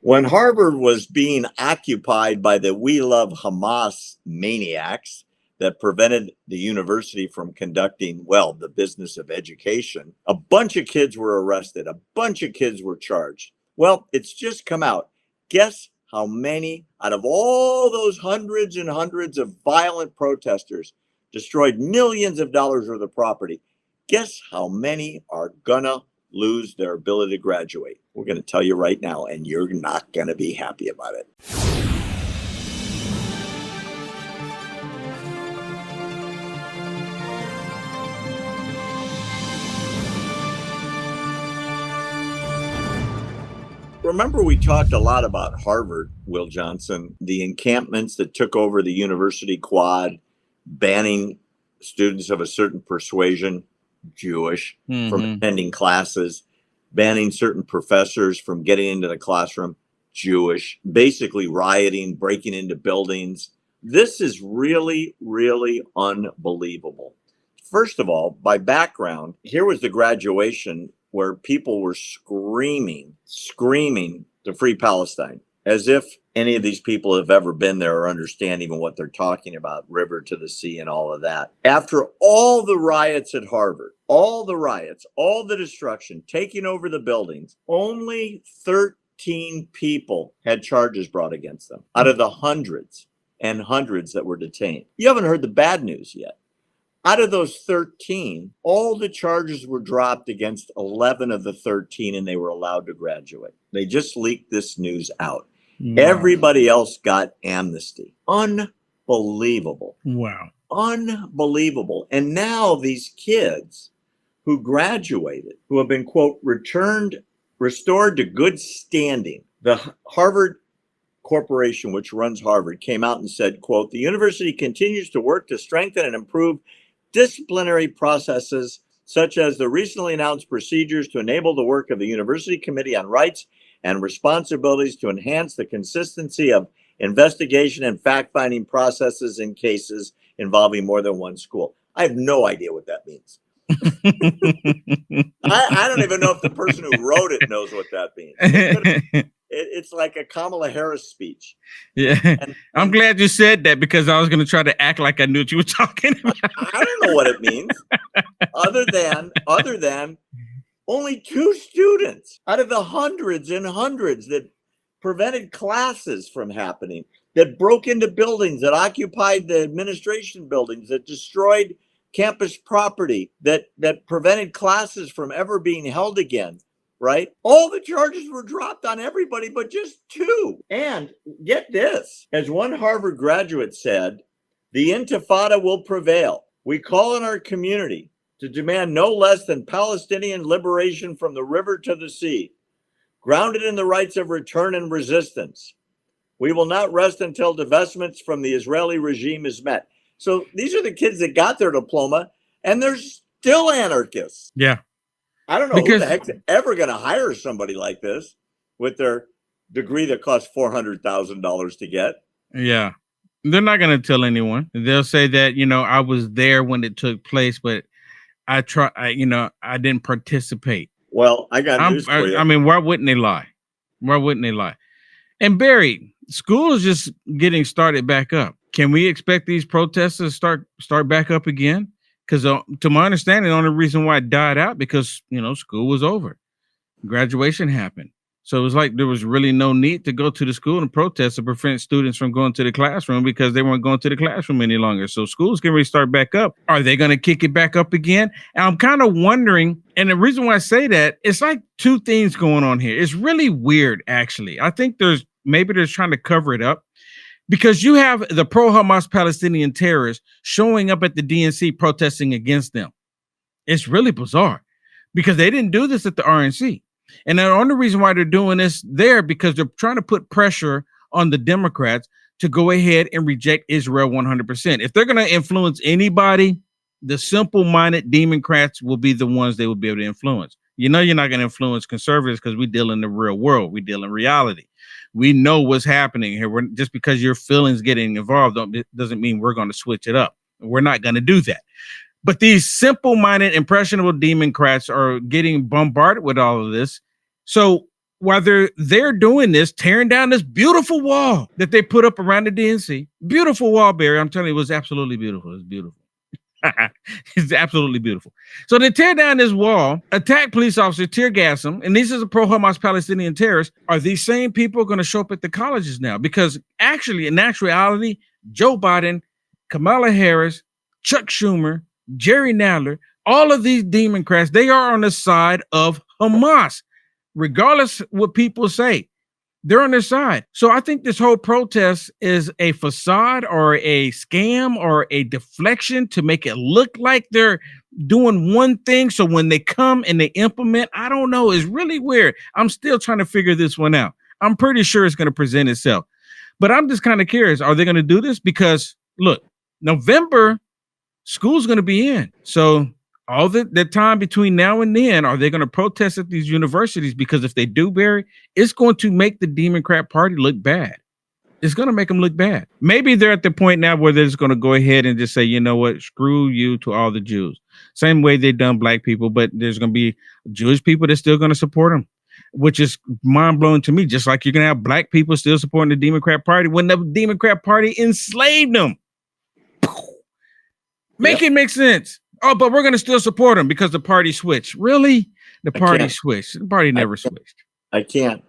When Harvard was being occupied by the We Love Hamas maniacs that prevented the university from conducting, well, the business of education, a bunch of kids were arrested. A bunch of kids were charged. Well, it's just come out. Guess how many out of all those hundreds and hundreds of violent protesters destroyed millions of dollars worth of property? Guess how many are gonna lose their ability to graduate? We're going to tell you right now, and you're not going to be happy about it. Remember, we talked a lot about Harvard, Will Johnson, the encampments that took over the university quad, banning students of a certain persuasion, Jewish, from attending classes, banning certain professors from getting into the classroom, Jewish, basically rioting, breaking into buildings. This is really, really unbelievable. First of all, by background, here was the graduation where people were screaming to free Palestine, as if any of these people have ever been there or understand even what they're talking about, river to the sea and all of that. After all the riots at Harvard, all the riots, all the destruction, taking over the buildings, only 13 people had charges brought against them out of the hundreds and hundreds that were detained. You haven't heard the bad news yet. Out of those 13, all the charges were dropped against 11 of the 13, and they were allowed to graduate. They just leaked this news out. Wow. Everybody else got amnesty. Unbelievable. Wow. Unbelievable. And now these kids who graduated, who have been, quote, restored to good standing. The Harvard Corporation, which runs Harvard, came out and said, quote, the university continues to work to strengthen and improve disciplinary processes, such as the recently announced procedures to enable the work of the University Committee on Rights and Responsibilities to enhance the consistency of investigation and fact-finding processes in cases involving more than one school. I have no idea what that means. I don't even know if the person who wrote it knows what that means. It's like a Kamala Harris speech. Yeah. And I'm glad you said that, because I was going to try to act like I knew what you were talking about. I don't know what it means other than only 2 students out of the hundreds and hundreds that prevented classes from happening, that broke into buildings, that occupied the administration buildings, that destroyed campus property, that prevented classes from ever being held again. Right? All the charges were dropped on everybody but just 2. And get this, as one Harvard graduate said, the intifada will prevail. We call on our community to demand no less than Palestinian liberation from the river to the sea, grounded in the rights of return and resistance. We will not rest until divestments from the Israeli regime is met. So these are the kids that got their diploma, and they're still anarchists. Yeah. I don't know who the heck's ever going to hire somebody like this with their degree that costs $400,000 to get. Yeah. They're not going to tell anyone. They'll say that, I was there when it took place, but I didn't participate. Well, I got news for you. I mean, why wouldn't they lie? Why wouldn't they lie? And Barry, school is just getting started back up. Can we expect these protests to start back up again? Because to my understanding, the only reason why it died out because, school was over. Graduation happened. So it was like there was really no need to go to the school and protest to prevent students from going to the classroom because they weren't going to the classroom any longer. So schools can really start back up. Are they going to kick it back up again? And I'm kind of wondering, and the reason why I say that, it's like 2 things going on here. It's really weird, actually. I think they're trying to cover it up. Because you have the pro-Hamas Palestinian terrorists showing up at the DNC protesting against them. It's really bizarre because they didn't do this at the RNC. And the only reason why they're doing this there because they're trying to put pressure on the Democrats to go ahead and reject Israel 100%. If they're going to influence anybody, the simple-minded Democrats will be the ones they will be able to influence. You're not going to influence conservatives because we deal in the real world. We deal in reality. We know what's happening here. Just because your feelings getting involved doesn't mean we're going to switch it up. We're not going to do that. But these simple-minded, impressionable Democrats are getting bombarded with all of this. So while they're doing this, tearing down this beautiful wall that they put up around the DNC. Beautiful wall, Barry. I'm telling you, it was absolutely beautiful. It's beautiful. It's absolutely beautiful. So they tear down this wall, attack police officers, tear gas them, and these are the pro-Hamas Palestinian terrorists. Are these same people going to show up at the colleges now? Because actually, in actuality, Joe Biden, Kamala Harris, Chuck Schumer, Jerry Nadler, all of these Democrats, they are on the side of Hamas, regardless what people say. They're on their side. So I think this whole protest is a facade or a scam or a deflection to make it look like they're doing one thing. So when they come and they implement, I don't know, it's really weird. I'm still trying to figure this one out. I'm pretty sure it's going to present itself. But I'm just kind of curious, are they going to do this? Because look, November, school's going to be in. So all the time between now and then, are they going to protest at these universities? Because if they do, Barry, it's going to make the Democrat Party look bad. It's going to make them look bad. Maybe they're at the point now where they're just going to go ahead and just say, you know what, screw you to all the Jews. Same way they've done black people, but there's going to be Jewish people that's still going to support them, which is mind-blowing to me. Just like you're going to have black people still supporting the Democrat Party when the Democrat Party enslaved them. Make it make sense. Oh, but we're going to still support them because the party switched. Really? The party switched. The party never switched. I can't.